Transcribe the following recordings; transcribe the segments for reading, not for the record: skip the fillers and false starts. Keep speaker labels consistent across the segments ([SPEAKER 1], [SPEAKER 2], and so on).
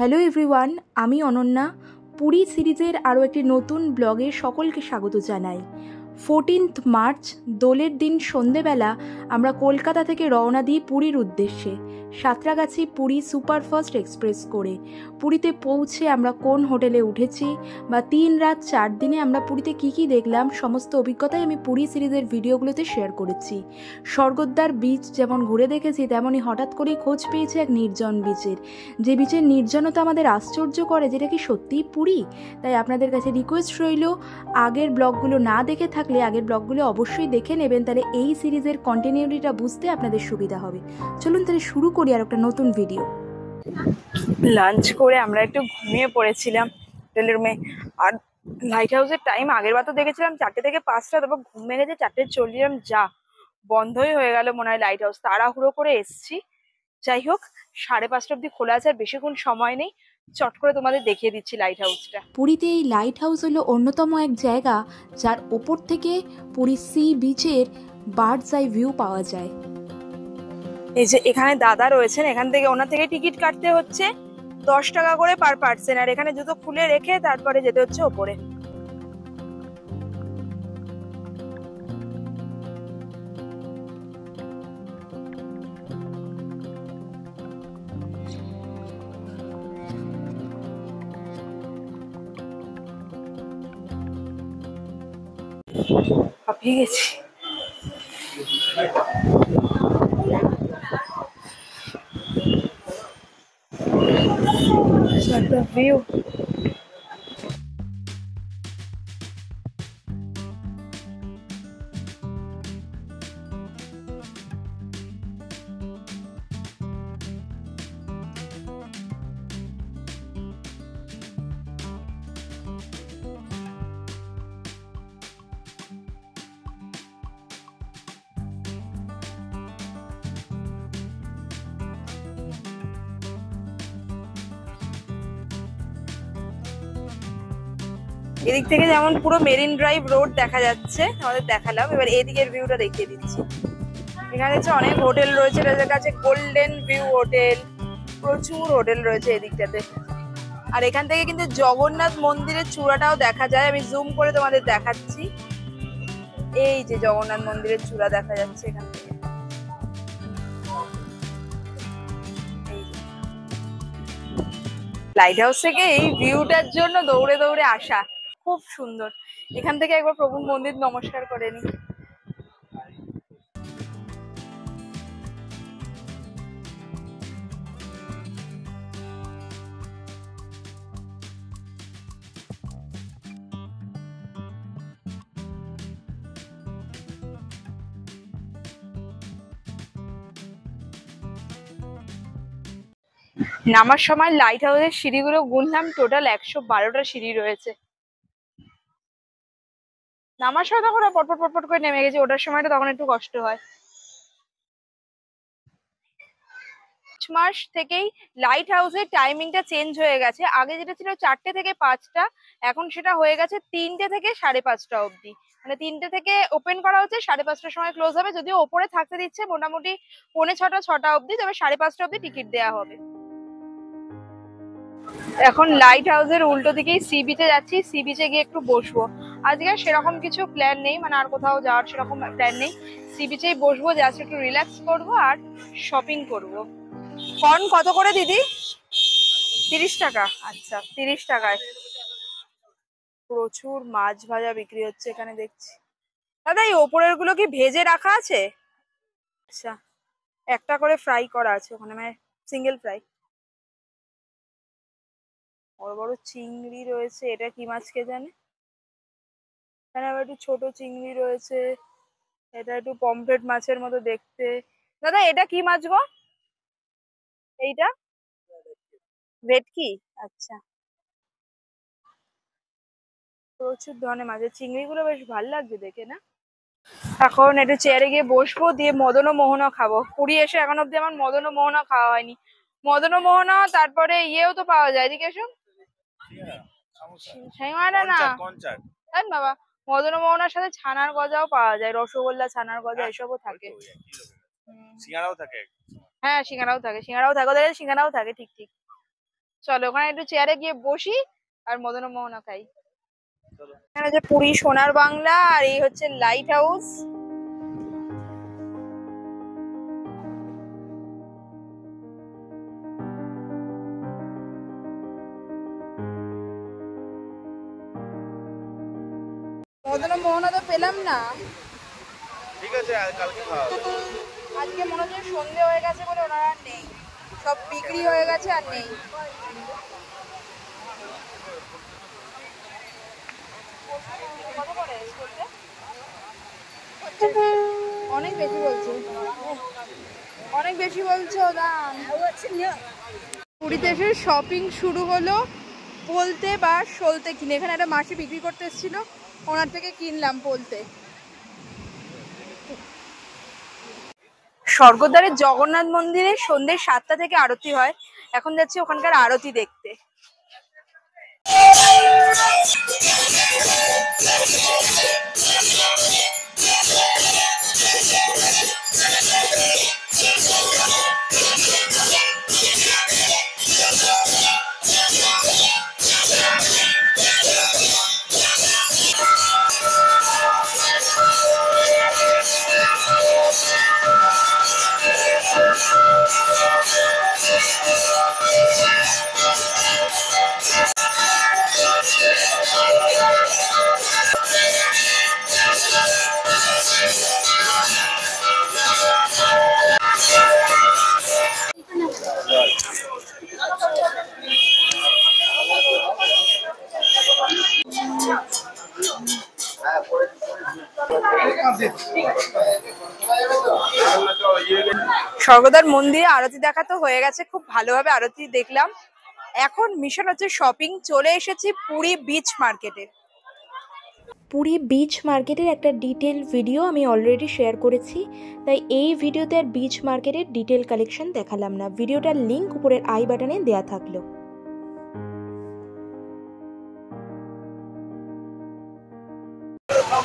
[SPEAKER 1] Hello everyone, আমি অনন্যা। পুরী সিরিজের আরও একটি নতুন ব্লগে সকলকে স্বাগত জানাই। 14 মার্চ দোলের দিন সন্ধেবেলা আমরা কলকাতা থেকে রওনা দিই পুরীর উদ্দেশ্যে, সাঁতরাগাছি পুরী সুপারফাস্ট এক্সপ্রেস করে। পুরীতে পৌঁছে আমরা কোন হোটেলে উঠেছি বা 3 রাত 4 দিনে আমরা পুরীতে কী কী দেখলাম, সমস্ত অভিজ্ঞতাই আমি পুরী সিরিজের ভিডিওগুলোতে শেয়ার করেছি। স্বর্গদ্বার বিচ যেমন ঘুরে দেখেছি, তেমনই হঠাৎ করেই খোঁজ পেয়েছে এক নির্জন বিচের, যে বিচের নির্জনতা আমাদের আশ্চর্য করে, যেটা কি সত্যিই পুরী। তাই আপনাদের কাছে রিকোয়েস্ট রইল, আগের ব্লগগুলো না দেখে থাকলে আগের ব্লগগুলো অবশ্যই দেখে নেবেন, তাহলে এই সিরিজের কন্টিনিউটিটা বুঝতে আপনাদের সুবিধা হবে। চলুন তাহলে শুরু করি আর একটা নতুন ভিডিও।
[SPEAKER 2] লাঞ্চ করে আমরা একটু ঘুমিয়ে পড়েছিলাম হোটেলের রুমে। আর লাইট হাউসের টাইম আগের বার তো দেখেছিলাম 4টে থেকে 5টা, তারপর ঘুম ভেঙেছে 4টে চললাম, যা বন্ধই হয়ে গেল মনে হয় লাইট হাউস। তাড়াহুড়ো করে এসছি, যাই হোক 5:30 অব্দি খোলা আছে, আর বেশিক্ষণ সময় নেই, চট করে তোমাদের দেখিয়ে দিচ্ছি লাইট হাউসটা।
[SPEAKER 1] পুরীতে এই লাইট হাউস হলো অন্যতম এক জায়গা যার ওপর থেকে পুরী সি বিচের বার্ডস আই ভিউ পাওয়া যায়।
[SPEAKER 2] এই যে এখানে দাদা রয়েছেন, এখান থেকে ওনার থেকে টিকিট কাটতে হচ্ছে 10 টাকা করে পার পার্সন, আর এখানে জুতো খুলে রেখে তারপরে যেতে হচ্ছে ওপরে। হাঁপিয়ে গেছি। একটা ভিউ। এদিক থেকে যেমন পুরো মেরিন ড্রাইভ রোড দেখা যাচ্ছে, আমাদের দেখালাম। এবার এদিকের ভিউটা দেখিয়ে দিচ্ছি। এখানে হচ্ছে অনেক হোটেল রয়েছে, এদের কাছে গোল্ডেন ভিউ হোটেল, প্রচুর হোটেল রয়েছে এদিকটাতে। আর এখান থেকে কিন্তু জগন্নাথ মন্দিরের চূড়াটাও দেখা যায়, আমি জুম করে তোমাদের দেখাচ্ছি। এই যে জগন্নাথ মন্দিরের চূড়া দেখা যাচ্ছে এখান থেকে। লাইট হাউস থেকে এই ভিউটার জন্য দৌড়ে দৌড়ে আসা, খুব সুন্দর। এখান থেকে একবার প্রভুর মন্দির নমস্কার করে নি। নামার সময় লাইট হাউসের সিঁড়িগুলো গুনলাম, টোটাল 112টা সিঁড়ি রয়েছে। নামার সময় তখন পটপট পটপট করে নেমে গেছে, ওটার সময়টা তখন একটু কষ্ট হয়। মাস থেকেই লাইট হাউসের টাইমিংটা চেঞ্জ হয়ে গেছে। আগে যেটা ছিল 4টে থেকে 5টা, এখন সেটা হয়ে গেছে 3টে থেকে 5:30 অবধি। মানে 3টে থেকে ওপেন করা হচ্ছে, 5:30টার সময় ক্লোজ হবে। যদিও ওপরে থাকতে দিচ্ছে মোটামুটি 5:45-6টা অবধি, তবে 5:30টা অবধি টিকিট দেওয়া হবে। এখন লাইট হাউসের উল্টো দিকেই সি বিচে যাচ্ছি, সি বিচে গিয়ে একটু বসবো। আজকে সেরকম কিছু প্ল্যান নেই, মানে আর কোথাও যাওয়ার সেরকম প্ল্যান নেই। সি বিচেই বসবো, জাস্ট একটু রিল্যাক্স করবো আর শপিং করবো। কর্ন কত করে দিদি? 30 টাকা। আচ্ছা, 30 টাকায় প্রচুর মাছ ভাজা বিক্রি হচ্ছে এখানে দেখছি। দাদা এই ওপরের গুলো কি ভেজে রাখা আছে? আচ্ছা, একটা করে ফ্রাই করা আছে ওখানে, মানে সিঙ্গেল ফ্রাই। বড় বড় চিংড়ি রয়েছে, এটা কি মাছ কে জানে। এখানে আবার একটু ছোট চিংড়ি রয়েছে, এটা একটু পমফ্রেট মাছের মতো দেখতে। দাদা এটা কি মাছ গো? এইটা ভেটকি। আচ্ছা, প্রচুর ধরনের মাছের চিংড়িগুলো বেশ ভালো লাগছে দেখে না। এখন একটু চেয়ারে গিয়ে বসবো, দিয়ে মদন ও মোহনা খাবো। পুরী এসে এখন অব্দি আমার মদন ও মোহনা খাওয়া হয়নি। মদন ও মোহনা, তারপরে ইয়েও তো পাওয়া যায়, এদিকে এসো। সিঙ্গারা না জান বাবা, মদন ও মোহনার সাথে ছানার গজাও পাওয়া যায়, রসগোল্লা, ছানার গজা এসবও থাকে। সিঙ্গারাও থাকে। হ্যাঁ সিঙ্গারাও থাকে, সিঙ্গারাও থাকে, ওদের সিঙ্গারাও থাকে, ঠিক ঠিক। চলো ওখানে একটু চেয়ারে গিয়ে বসি আর মদন মোহনা খাই। এখানে যে পুরী সোনার বাংলা, আর এই হচ্ছে লাইট হাউস। মদন মোহনা তো পেলাম না।
[SPEAKER 3] ঠিক আছে, কালকে খাওয়া হবে।
[SPEAKER 2] আজকে মনে হচ্ছে সন্ধে হয়ে গেছে বলে ওনারা আর নেই, সব বিক্রি হয়ে গেছে আর নেই। অনেক বেশি বলছো, অনেক বেশি বলছো দাম। পুরীতে এসে শপিং শুরু হলো পোলতে বা সলতে কিনে। এখানে একটা মাসি বিক্রি করতে এসেছিল, ওনার থেকে কিনলাম পোলতে। স্বর্গদ্বারের জগন্নাথ মন্দিরে সন্ধ্যে 7টা থেকে আরতি হয়। এখন যাচ্ছি ওখানকার আরতি দেখতে। স্বর্গদ্বার মন্দিরে আরতি দেখা তো হয়ে গেছে, খুব ভালোভাবে আরতি দেখলাম। এখন মিশন হচ্ছে শপিং। চলে এসেছি পুরী বিচ মার্কেটে।
[SPEAKER 1] পুরী বিচ মার্কেটের একটা ডিটেল ভিডিও আমি অলরেডি শেয়ার করেছি, তাই এই ভিডিওতে আর বিচ মার্কেটের ডিটেল কালেকশন দেখালাম না। ভিডিওটার লিঙ্ক উপরের আই বাটনে দেয়া থাকলো।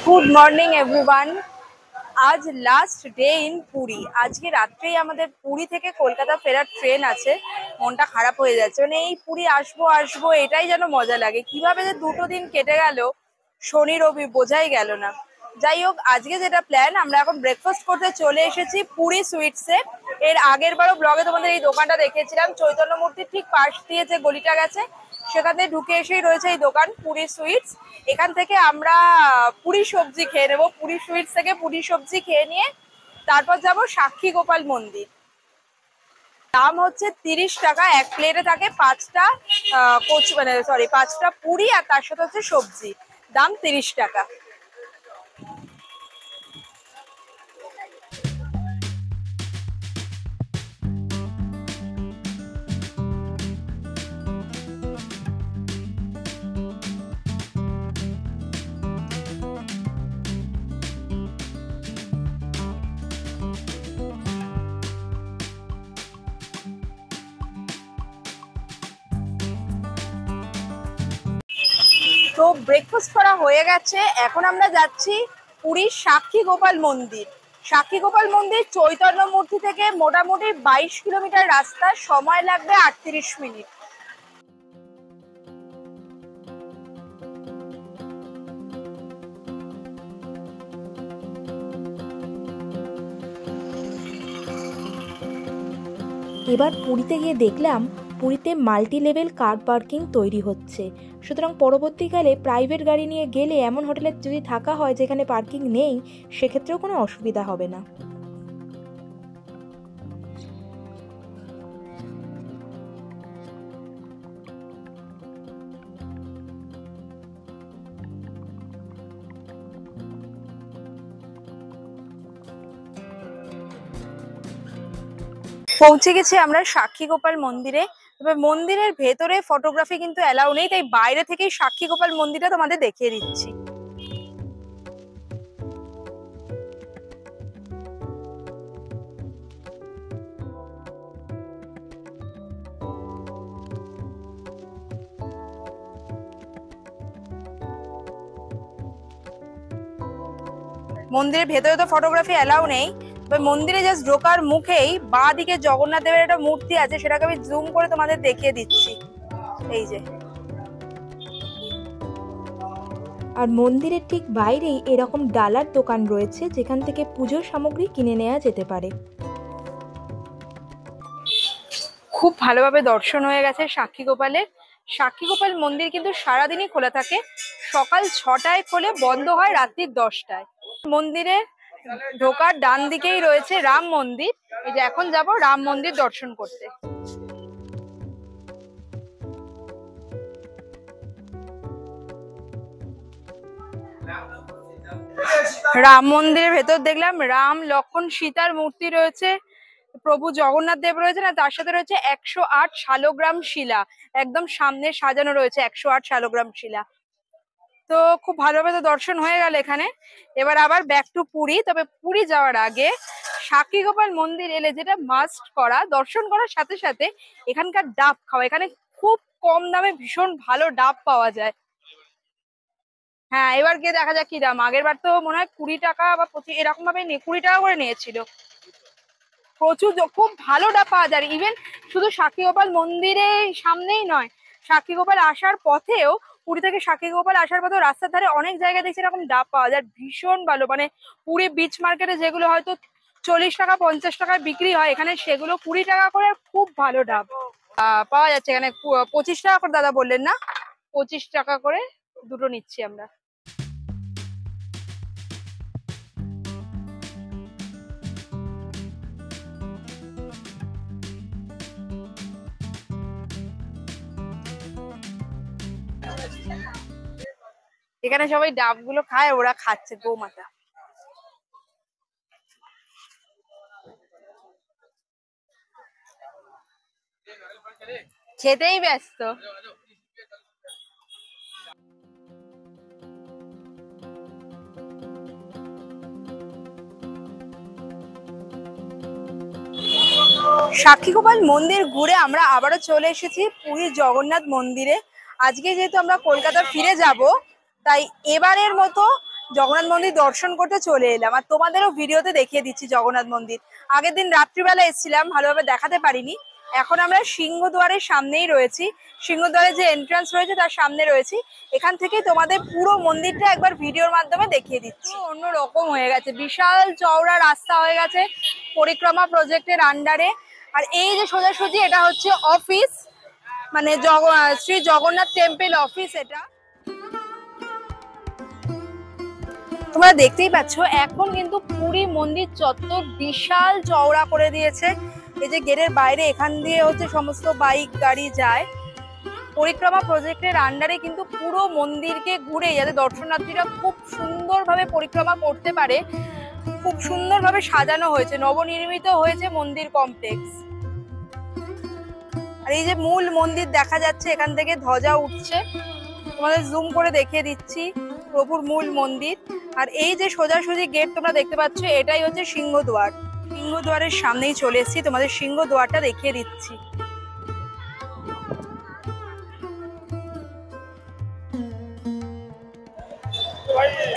[SPEAKER 2] Good morning everyone. আজ লাস্ট ডে ইন পুরী। আজকে রাত্রেই আমাদের পুরী থেকে কলকাতা ফেরার ট্রেন আছে। মনটা খারাপ হয়ে যাচ্ছে, মানে এই পুরী আসবো আসবো এটাই যেন মজা লাগে। কিভাবে যে দুটো দিন কেটে গেল, শনি রবি বোঝাই গেল না। যাই হোক, আজকে যেটা প্ল্যান, আমরা এখন ব্রেকফাস্ট করতে চলে এসেছি পুরী সুইটসে। এর আগের বারও ব্লগে তোমাদের এই দোকানটা দেখিয়েছিলাম, চৈতন্য মূর্তির ঠিক পাশ দিয়ে যে গলিটা গেছে সেখান থেকে ঢুকে এসেই রয়েছে এই দোকান পুরী সুইটস। এখান থেকে আমরা পুরী সবজি খেয়ে নেবো। পুরী সুইটস থেকে পুরী সবজি খেয়ে নিয়ে তারপর যাব সাক্ষী গোপাল মন্দির। দাম হচ্ছে 30 টাকা। এক প্লেটে থাকে 5টা পুরি, আর তার সাথে হচ্ছে সবজি। দাম 30 টাকা। তো ব্রেকফাস্ট করা হয়ে গেছে, এখন আমরা যাচ্ছি পুরীর সাক্ষী গোপাল মন্দির। সাক্ষী গোপাল মন্দির চৈতন্য মূর্তি থেকে মোটামুটি 22 কিলোমিটার রাস্তা, সময় লাগবে 38 মিনিট।
[SPEAKER 1] এবার পুরীতে গিয়ে দেখলাম পুরীতে মাল্টি লেভেল কার পার্কিং তৈরি হচ্ছে। সুতরাং পরবর্তীকালে প্রাইভেট গাড়ি নিয়ে গেলে এমন হোটেলে যদি থাকা হয় যেখানে পার্কিং নেই, সেক্ষেত্রেও কোনো অসুবিধা হবে না।
[SPEAKER 2] পৌঁছে গেছি আমরা সাক্ষী গোপাল মন্দিরে। তবে মন্দিরের ভেতরে ফটোগ্রাফি কিন্তু অ্যালাউ নেই, তাই বাইরে থেকেই সাক্ষী গোপাল মন্দিরটা তোমাদের দেখিয়ে দিচ্ছি। মন্দিরের ভেতরে তো ফটোগ্রাফি অ্যালাউ নেই, তবে মন্দিরে জাস্ট ঢোকার মুখেই বাঁ দিকে জগন্নাথ দেবের একটা মূর্তি আছে, সেটাকে আমি জুম করে তোমাদের দেখিয়ে দিচ্ছি। এই যে।
[SPEAKER 1] আর মন্দিরের ঠিক বাইরেই এরকম ডালার দোকান রয়েছে যেখান থেকে পুজোর সামগ্রী কিনে নেওয়া যেতে পারে।
[SPEAKER 2] খুব ভালোভাবে দর্শন হয়ে গেছে সাক্ষী গোপালের। সাক্ষী গোপাল মন্দির কিন্তু সারাদিনই খোলা থাকে, সকাল 6টায় খোলে, বন্ধ হয় রাত্রি 10টায়। মন্দিরে ঢোকার ডান দিকেই রয়েছে রাম মন্দির। এই যে এখন যাব রাম মন্দির দর্শন করতে। রাম মন্দিরের ভেতর দেখলাম রাম লক্ষ্মণ সীতার মূর্তি রয়েছে, প্রভু জগন্নাথ দেব রয়েছে, না তার সাথে রয়েছে 108 শালগ্রাম শিলা, একদম সামনে সাজানো রয়েছে 108 শালগ্রাম শিলা। তো খুব ভালোভাবে তো দর্শন হয়ে গেল এখানে। এবার আবার ব্যাক টু পুরী। তবে পুরী যাওয়ার আগে সাক্ষী গোপাল মন্দির এলে যেটা মাস্ট করা, দর্শন করার সাথে সাথে এখানকার ডাব খাওয়া। এখানে খুব কম দামে ভীষণ ভালো ডাব পাওয়া যায়। হ্যাঁ, এবার গিয়ে দেখা যাক কি দাম। আগের বার তো মনে হয় 20 টাকা বা 25 এরকম ভাবে 20 টাকা করে নিয়েছিল। প্রচুর খুব ভালো ডাব পাওয়া যায়। ইভেন শুধু সাক্ষী গোপাল মন্দিরের সামনেই নয়, সাক্ষী গোপাল আসার পথেও, পুরী থেকে সাক্ষী গোপাল আসার পথেও রাস্তার ধারে অনেক জায়গায় দেখছি এরকম ডাব পাওয়া যায়, ভীষণ ভালো। মানে পুরী বিচ মার্কেটে যেগুলো হয়তো 40 টাকা 50 টাকায় বিক্রি হয়, এখানে সেগুলো 20 টাকা করে। খুব ভালো ডাব পাওয়া যাচ্ছে এখানে। 25 টাকা করে দাদা বললেন না? 25 টাকা করে দুটো নিচ্ছি আমরা। এখানে সবাই ডাবগুলো খায়, ওরা খাচ্ছে গৌমাতা। খেতেই ব্যস্ত। সাক্ষী গোপাল মন্দির ঘুরে আমরা আবারও চলে এসেছি পুরীর জগন্নাথ মন্দিরে। আজকে যেহেতু আমরা কলকাতা ফিরে যাব, তাই এবারের মতো জগন্নাথ মন্দির দর্শন করতে চলে এলাম। আর তোমাদেরও ভিডিওতে দেখিয়ে দিচ্ছি জগন্নাথ মন্দির। আগের দিন রাত্রিবেলা এসেছিলাম, ভালোভাবে দেখাতে পারিনি। এখন আমরা সিংহদ্বারের সামনেই রয়েছি। সিংহদ্বারের যে এন্ট্রান্স রয়েছে তার সামনে রয়েছি। এখান থেকেই তোমাদের পুরো মন্দিরটা একবার ভিডিওর মাধ্যমে দেখিয়ে দিচ্ছি। অন্য রকম হয়ে গেছে, বিশাল চওড়া রাস্তা হয়ে গেছে পরিক্রমা প্রজেক্টের আন্ডারে। আর এই যে সোজাসুজি, এটা হচ্ছে অফিস, মানে শ্রী জগন্নাথ টেম্পল অফিস। এটা তোমরা দেখতেই পাচ্ছ। এখন কিন্তু পুরী মন্দির চত্বর বিশাল চওড়া করে দিয়েছে। এই যে গেটের বাইরে এখান দিয়ে হচ্ছে সমস্ত বাইক গাড়ি যায়। পরিক্রমা প্রজেক্টের আন্ডারে কিন্তু পুরো মন্দিরকে ঘুরে যাতে দর্শনার্থীরা খুব সুন্দরভাবে পরিক্রমা করতে পারে, খুব সুন্দরভাবে সাজানো হয়েছে, নবনির্মিত হয়েছে মন্দির কমপ্লেক্স। আর এই যে মূল মন্দির দেখা যাচ্ছে, এখান থেকে ধ্বজা উঠছে, তোমাদের জুম করে দেখিয়ে দিচ্ছি প্রভুর মূল মন্দির। আর এই যে সোজাসুজি গেট তোমরা দেখতে পাচ্ছ, এটাই হচ্ছে সিংহদ্বার। সিংহদ্বারের সামনেই চলে এসেছি, তোমাদের সিংহদ্বারটা দেখিয়ে দিচ্ছি।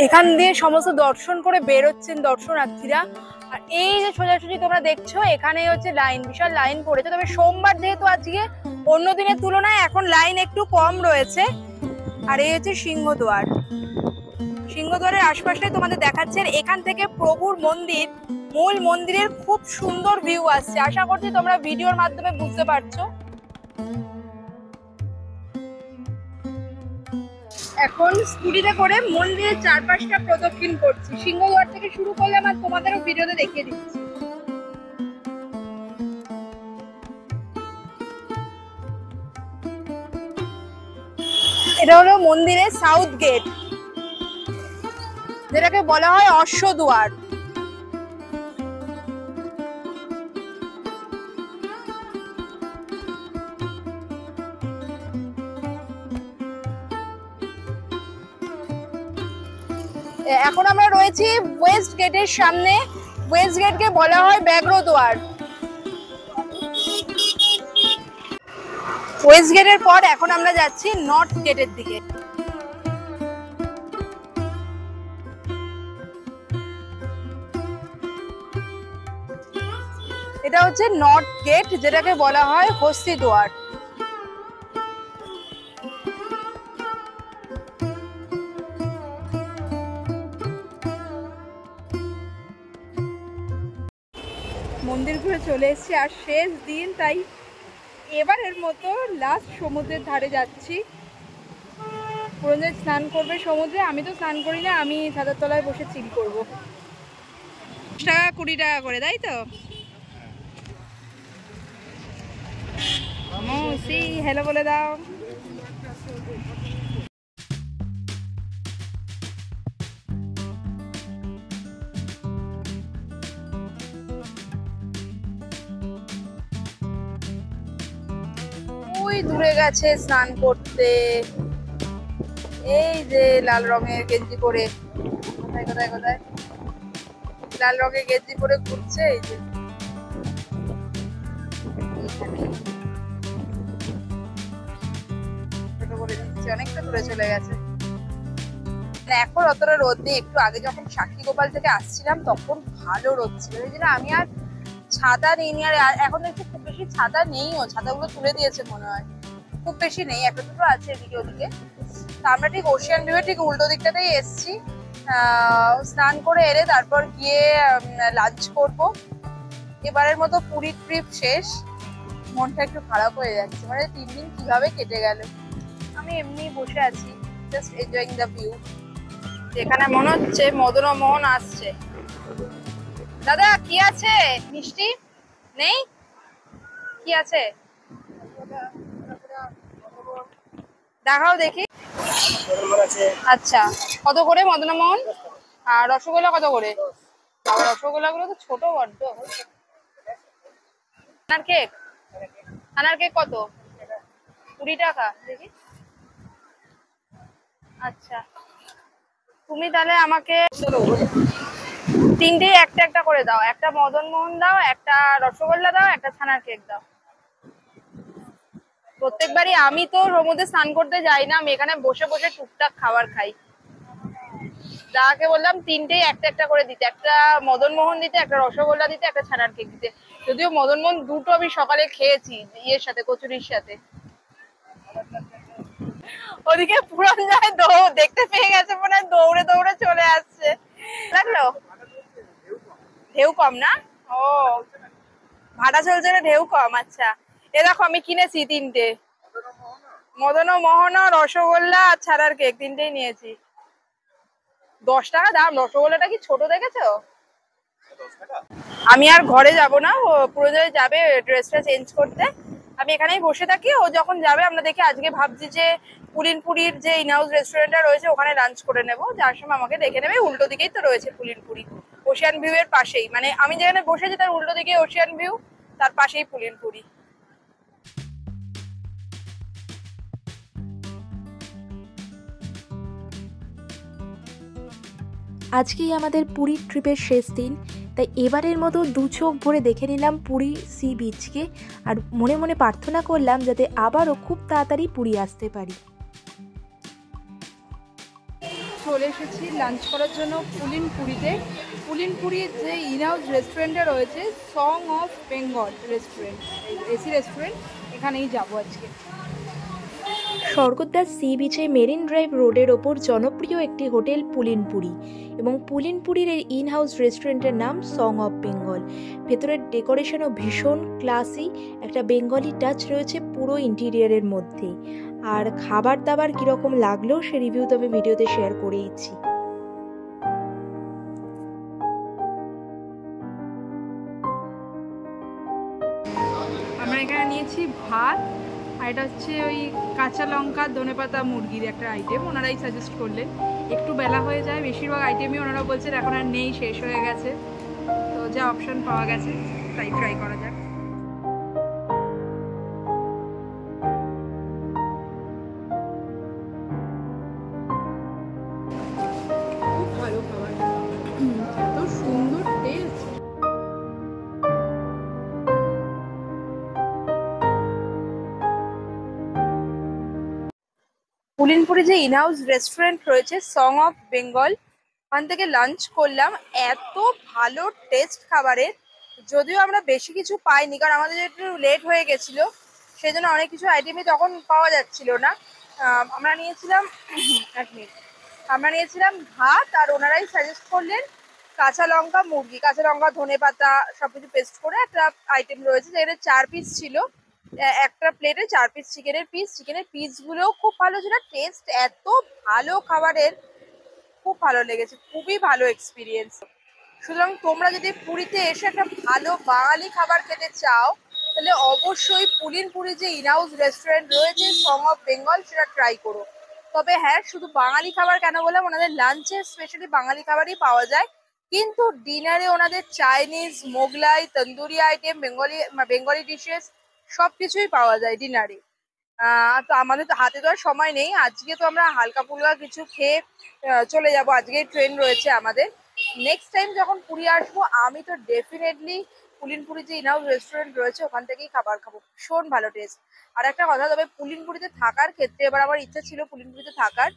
[SPEAKER 2] এখান দিয়ে সমস্ত দর্শন করে বেরোচ্ছেন দর্শনার্থীরা। আর এই যে সোজাসুজি তোমরা দেখছো, এখানেই হচ্ছে লাইন, বিশাল লাইন পড়েছে। তবে সোমবার যেহেতু আজকে, অন্য দিনের তুলনায় এখন লাইন একটু কম রয়েছে। আর এই হচ্ছে সিংহদ্বার। সিংহদ্বারের আশপাশটাই তোমাদের দেখাচ্ছে। এখান থেকে প্রভুর মন্দির, মূল মন্দিরের খুব সুন্দর ভিউ আসছে। আশা করছি তোমরা ভিডিওর মাধ্যমে বুঝতে পারছো। এখন স্কুটিতে করে মন্দিরের চারপাশটা প্রদক্ষিণ করছি। সিংহদ্বার থেকে শুরু করলাম আর তোমাদেরও ভিডিওতে দেখিয়ে দিচ্ছি। এটা হলো মন্দিরের সাউথ গেট, যেটাকে বলা হয় অশ্বদ্বার। এখন আমরা রয়েছি ওয়েস্ট গেটের সামনে। ওয়েস্ট গেটকে বলা হয় ব্যাঘ্রদ্বার। ওয়েস্ট গেটের পর এখন আমরা যাচ্ছি নর্থ গেটের দিকে। এটা হচ্ছে নর্থ গেট, যেটাকে বলা হয় হস্তিদ্বার।
[SPEAKER 1] মন্দির ঘুরে চলে এসেছি, আর শেষ দিন, তাই এবারের মতো লাস্ট সমুদ্রের ধারে যাচ্ছি। পুরঞ্জয় স্নান করবে সমুদ্রে, আমি তো স্নান করি না, আমি ছাতার তলায় বসে চিল করবো। 20 টাকা করে, তাই তো? মৌসি হ্যালো বলে দাও।
[SPEAKER 2] ওই দূরে গেছে স্নান করতে, এই যে লাল রঙের গেঞ্জি পরে, কোথায় কোথায় কোথায় লাল রঙের গেঞ্জি পরে ঘুরছে, এই যে ছোট করে দিচ্ছে, অনেকটা দূরে চলে গেছে। এখন অতটা রোদ নেই, একটু আগে যখন সাক্ষী গোপাল থেকে আসছিলাম তখন ভালো রোদ ছিল, এই জন্য আমি আর ছাতা নিইনি। আর এখন একটু খুব বেশি ছাতা নেইও, ছাতাগুলো তুলে দিয়েছে মনে হয়, খুব বেশি নেই, একটা দুটো আছে এদিকে ওদিকে। তা আমরা ঠিক ওশিয়ান ভিউ ঠিক উল্টো দিকটাতেই এসছি। স্নান করে এলে তারপর গিয়ে লাঞ্চ করব। এবারের মতো পুরী ট্রিপ শেষ, মনটা একটু খারাপ হয়ে যাচ্ছে, মানে 3 দিন কিভাবে কেটে গেল। আমি এমনি বসে আছি, জাস্ট এনজয়িং দ্য ভিউ। যেখানে মনে হচ্ছে মদন ও মোহন আসছে। দাদা কি আছে? মিষ্টি নেই? কি আছে দেখাও দেখি। আচ্ছা, কত করে মদন মোহন? আর রসগোল্লা কত করে? আর রসগোল্লা গুলো তো ছোট বড্ড। ছানার কেক, ছানার কেক কত? 20 টাকা। দেখি। আচ্ছা, তুমি তাহলে আমাকে 3টে একটা একটা করে দাও, একটা মদন মোহন দাও, একটা রসগোল্লা দাও, একটা ছানার কেক দাও। প্রত্যেকবারই আমি তো সমুদ্রে স্নান করতে যাই না, আমি এখানে বসে বসে টুকটাক খাবার খাই। দাদাকে বললাম 3টেই একটা একটা করে দিতে, একটা মদন মোহন দিতে, একটা রসগোল্লা দিতে, একটা ছানার কেক দিতে। যদিও মদন মোহন দুটো আমি সকালে খেয়েছি ইয়ের সাথে, কচুরির সাথে। ওদিকে পুরঞ্জয় দেখতে পেয়ে গেছে, মনে হয় দৌড়ে দৌড়ে চলে আসছে। লাগলো ঢেউ কম না? ও ভাটা চলছে না, ঢেউ কম। আচ্ছা, এ দেখো আমি কিনেছি 3টে, মদন মোহন, রসগোল্লা আর ছানার কেক, 3টেই নিয়েছি। 10 টাকা দাম। রসগোল্লাটা কি ছোট দেখেছো? আমি আর ঘরে যাব না, পুরোজয় যাবে ড্রেসটা চেঞ্জ করতে, আমি এখানেই বসে থাকি। ও যখন যাবে আমরা দেখি, আজকে ভাবছি যে পুলিনপুরির যে ইনহাউস রেস্টুরেন্টটা রয়েছে ওখানে লাঞ্চ করে নেব, যার সময় আমাকে দেখে নেবে। উল্টো দিকেই তো রয়েছে পুলিনপুরি, ওশিয়ান ভিউ এর পাশেই, মানে আমি যেখানে বসেছি তার উল্টো দিকে ওশিয়ান ভিউ, তার পাশেই পুলিনপুরি।
[SPEAKER 1] আজকেই আমাদের পুরীর ট্রিপের শেষ দিন, তাই এবারের মতো 2 চোখ ভরে দেখে নিলাম পুরী সি বিচকে, আর মনে মনে প্রার্থনা করলাম যাতে আবারও খুব তাড়াতাড়ি পুরী আসতে পারি। চলে এসেছি লাঞ্চ করার জন্য পুলিনপুরিতে। পুলিনপুরির যে ইনহাউস রেস্টুরেন্টটা রয়েছে, song of Bengal restaurant, AC restaurant, এখানেই যাবো আজকে। স্বর্গদ্বার সি বিচে মেরিন ড্রাইভ রোডের ওপর জনপ্রিয় একটি হোটেল পুলিনপুরি, এবং পুলিনপুরির এই ইনহাউস রেস্টুরেন্টের নাম সং অফ বেঙ্গল। ভেতরের ডেকোরেশনও ভীষণ ক্লাসি, একটা বেঙ্গলি টাচ রয়েছে পুরো ইন্টেরিয়ারের মধ্যে। আর খাবার দাবার কীরকম লাগলো সে রিভিউ তবে ভিডিওতে শেয়ার করেইছি। আমরা এখানে নিয়েছি ভাত, আর এটা হচ্ছে ওই কাঁচা লঙ্কা ধনেপাতা মুরগির একটা আইটেম, ওনারাই সাজেস্ট করলেন। একটু বেলা হয়ে যায়, বেশিরভাগ আইটেমই ওনারা বলছেন এখন আর নেই, শেষ হয়ে গেছে, তো যা অপশন পাওয়া গেছে তাই ট্রাই করা যাক। খুব ভালো খাবার, এত সুন্দর টেস্ট।
[SPEAKER 2] পুলিনপুরি যে ইনহাউস রেস্টুরেন্ট রয়েছে সং অফ বেঙ্গল, ওখান থেকে লাঞ্চ করলাম। এত ভালো টেস্ট খাবারের, যদিও আমরা বেশি কিছু পাইনি কারণ আমাদের একটু লেট হয়ে গেছিলো, সেই জন্য অনেক কিছু আইটেমই তখন পাওয়া যাচ্ছিল না। আমরা নিয়েছিলাম 1 মিনিট, আমরা নিয়েছিলাম ভাত, আর ওনারাই সাজেস্ট করলেন কাঁচা লঙ্কা মুরগি, কাঁচা লঙ্কা ধনে পাতা সবকিছু পেস্ট করে একটা আইটেম রয়েছে, যেখানে 4 পিস ছিল। একটা প্লেটে 4 পিস চিকেনের পিসগুলোও খুব ভালো ছিল, টেস্ট এত ভালো খাবারের, খুব ভালো লেগেছে, খুবই ভালো এক্সপিরিয়েন্স। সুতরাং তোমরা যদি পুরীতে এসে একটা ভালো বাঙালি খাবার খেতে চাও তাহলে অবশ্যই পুলিনপুরি যে ইনহাউস রেস্টুরেন্ট রয়েছে সং অফ বেঙ্গল, সেটা ট্রাই করো। তবে হ্যাঁ, শুধু বাঙালি খাবার কেন বললাম, ওনাদের লাঞ্চে স্পেশালি বাঙালি খাবারই পাওয়া যায়, কিন্তু ডিনারে ওনাদের Chinese, Mughlai, tandoori item, Bengali dishes সবকিছুই পাওয়া যায় ডিনারে। তো আমাদের তো হাতে তো আর সময় নেই, আজকে তো আমরা হালকা ফুলকা কিছু খেয়ে চলে যাব, আজকে ট্রেন রয়েছে আমাদের। নেক্সট টাইম যখন পুরী আসবো আমি তো ডেফিনেটলি পুলিনপুরি যে ইনহাউস রেস্টুরেন্ট রয়েছে ওখান থেকেই খাবার খাবো, ভীষণ ভালো টেস্ট। আর একটা কথা, তবে পুলিনপুরিতে থাকার ক্ষেত্রে এবার আমার ইচ্ছা ছিল পুলিনপুরিতে থাকার,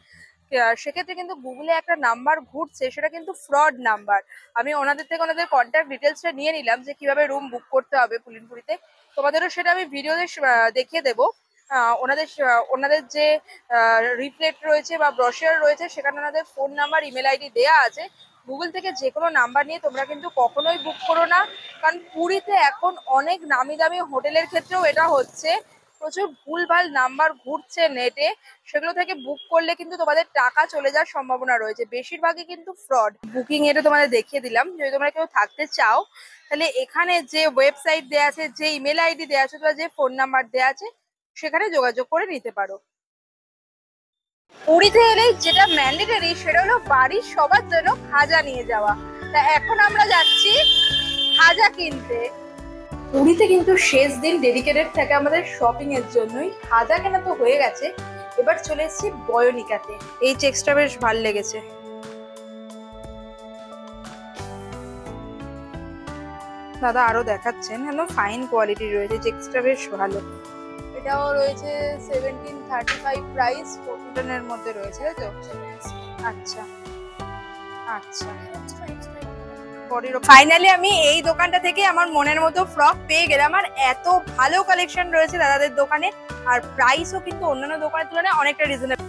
[SPEAKER 2] সেক্ষেত্রে কিন্তু গুগলে একটা নাম্বার ঘুরছে, সেটা কিন্তু ফ্রড নাম্বার। আমি ওনাদের থেকে ওনাদের কন্ট্যাক্ট ডিটেলসটা নিয়ে নিলাম যে কিভাবে রুম বুক করতে হবে পুলিনপুরিতে, তোমাদেরও সেটা আমি ভিডিওতে দেখিয়ে দেবো। ওনাদের যে রিফ্লেক্ট রয়েছে বা ব্রোশার রয়েছে সেখানে ওনাদের ফোন নাম্বার, ইমেল আইডি দেওয়া আছে। গুগল থেকে যে কোনো নাম্বার নিয়ে তোমরা কিন্তু কখনোই বুক করো না, কারণ পুরীতে এখন অনেক নামি দামি হোটেলের ক্ষেত্রেও এটা হচ্ছে, প্রচুর ভুলভাল নাম্বার ঘুরছে নেটে, সেগুলো থেকে বুক করলে কিন্তু তোমাদের টাকা চলে যাওয়ার সম্ভাবনা রয়েছে, বেশিরভাগই কিন্তু ফ্রড। বুকিং এটা তোমাদের দেখিয়ে দিলাম, যদি তোমরা কেউ থাকতে চাও তাহলে এখানে যে ওয়েবসাইট দেওয়া আছে, যে ইমেল আইডি দেওয়া আছে বা যে ফোন নাম্বার দেওয়া আছে সেখানে যোগাযোগ করে নিতে পারো। পুরীতে এলে যেটা ম্যান্ডেটরি সেটা হলো বাড়ির সবার জন্য খাজা নিয়ে যাওয়া। তা এখন আমরা যাচ্ছি খাজা কিনতে। পুরীতে কিন্তু শেষ দিন ডেডিকেটেড থাকে আমাদের শপিং এর জন্যই, খাজা কেনা তো হয়ে গেছে, এবার চলে এসেছি বয়নিকাতে। এই চেকসটা বেশ ভাল লেগেছে। দাদা আরো দেখাচ্ছেন, একদম ফাইন কোয়ালিটি রয়েছে, চেকসটা বেশ ভালো। এটাও রয়েছে 1735 প্রাইস, 14 এর মধ্যে রয়েছে, তাই তো? আচ্ছা আচ্ছা। ফাইনালি আমি এই দোকানটা থেকে আমার মনের মতো ফ্রক পেয়ে গেলাম। আর এত ভালো কালেকশন রয়েছে দাদাদের দোকানে, আর প্রাইসও কিন্তু অন্যান্য দোকানের তুলনায় অনেকটা রিজনেবল।